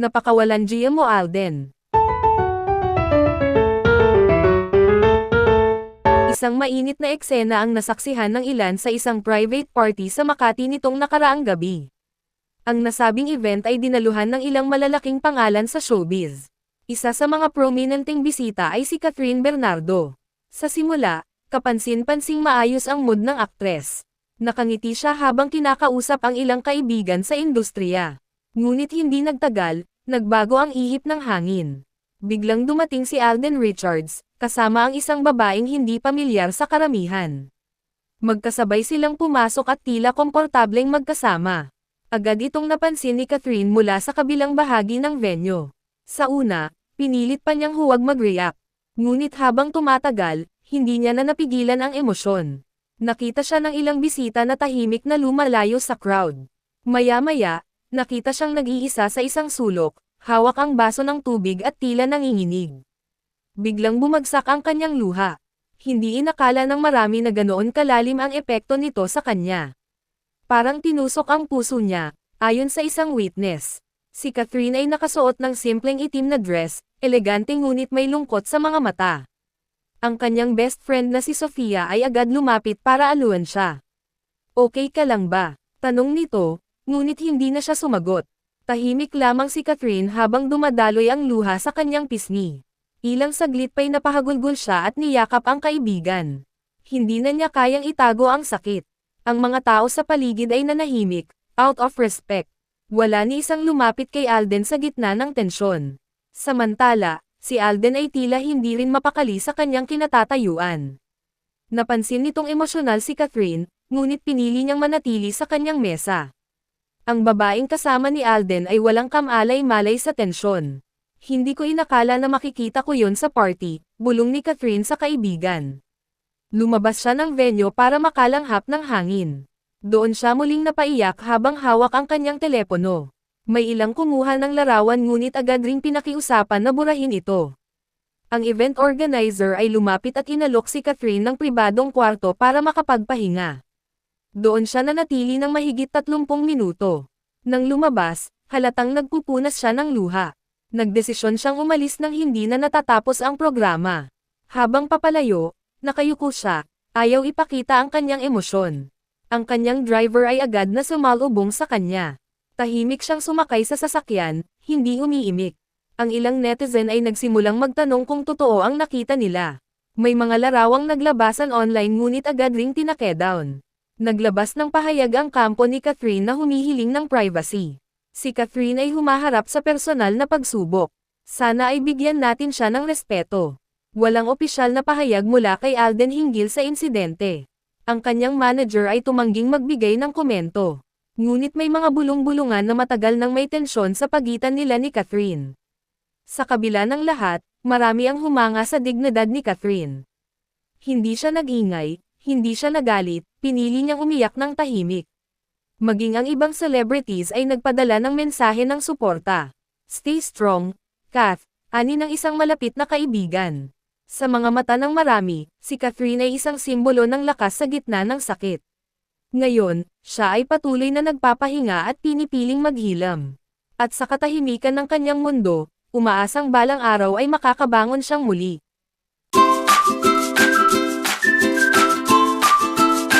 Napakawalan GMO Alden. Isang mainit na eksena ang nasaksihan ng ilan sa isang private party sa Makati nitong nakaraang gabi. Ang nasabing event ay dinaluhan ng ilang malalaking pangalan sa showbiz. Isa sa mga prominenteng bisita ay si Catherine Bernardo. Sa simula, kapansin-pansing maayos ang mood ng aktres. Nakangiti siya habang kinakausap ang ilang kaibigan sa industriya. Ngunit hindi nagtagal, nagbago ang ihip ng hangin. Biglang dumating si Alden Richards, kasama ang isang babaeng hindi pamilyar sa karamihan. Magkasabay silang pumasok at tila komportableng magkasama. Agad itong napansin ni Catherine mula sa kabilang bahagi ng venue. Sa una, pinilit pa niyang huwag mag-react. Ngunit habang tumatagal, hindi niya na napigilan ang emosyon. Nakita siya ng ilang bisita na tahimik na lumalayo sa crowd. Maya-maya, nakita siyang nag-iisa sa isang sulok, hawak ang baso ng tubig at tila nanginginig. Biglang bumagsak ang kanyang luha. Hindi inakala ng marami na ganoon kalalim ang epekto nito sa kanya. Parang tinusok ang puso niya, ayon sa isang witness. Si Catherine ay nakasuot ng simpleng itim na dress, elegante ngunit may lungkot sa mga mata. Ang kanyang best friend na si Sofia ay agad lumapit para aluan siya. "Okay ka lang ba?" tanong nito, ngunit hindi na siya sumagot. Tahimik lamang si Catherine habang dumadaloy ang luha sa kanyang pisngi. Ilang saglit pa'y napahagulgol siya at niyakap ang kaibigan. Hindi na niya kayang itago ang sakit. Ang mga tao sa paligid ay nanahimik, out of respect. Wala ni isang lumapit kay Alden sa gitna ng tensyon. Samantala, si Alden ay tila hindi rin mapakali sa kanyang kinatatayuan. Napansin nitong emosyonal si Catherine, ngunit pinili niyang manatili sa kanyang mesa. Ang babaeng kasama ni Alden ay walang kamalay-malay sa tensyon. "Hindi ko inakala na makikita ko yon sa party," bulong ni Catherine sa kaibigan. Lumabas siya ng venue para makalanghap ng hangin. Doon siya muling napaiyak habang hawak ang kanyang telepono. May ilang kumuha ng larawan ngunit agad ring pinakiusapan na burahin ito. Ang event organizer ay lumapit at inalok si Catherine ng pribadong kwarto para makapagpahinga. Doon siya nanatili ng mahigit 30 minuto. Nang lumabas, halatang nagpupunas siya ng luha. Nagdesisyon siyang umalis nang hindi na natatapos ang programa. Habang papalayo, nakayuko siya, ayaw ipakita ang kanyang emosyon. Ang kanyang driver ay agad na sumalubong sa kanya. Tahimik siyang sumakay sa sasakyan, hindi umiimik. Ang ilang netizen ay nagsimulang magtanong kung totoo ang nakita nila. May mga larawang naglabasan online ngunit agad ring tinake-down. Naglabas ng pahayag ang kampo ni Catherine na humihiling ng privacy. Si Catherine ay humaharap sa personal na pagsubok. Sana ay bigyan natin siya ng respeto. Walang opisyal na pahayag mula kay Alden hinggil sa insidente. Ang kanyang manager ay tumangging magbigay ng komento. Ngunit may mga bulong-bulungan na matagal nang may tensyon sa pagitan nila ni Catherine. Sa kabila ng lahat, marami ang humanga sa dignidad ni Catherine. Hindi siya nag-ingay, hindi siya nagalit, pinili niyang umiyak ng tahimik. Maging ang ibang celebrities ay nagpadala ng mensahe ng suporta. "Stay strong, Kath," ani ng isang malapit na kaibigan. Sa mga mata ng marami, si Catherine ay isang simbolo ng lakas sa gitna ng sakit. Ngayon, siya ay patuloy na nagpapahinga at pinipiling maghilam. At sa katahimikan ng kanyang mundo, umaasang balang araw ay makakabangon siyang muli.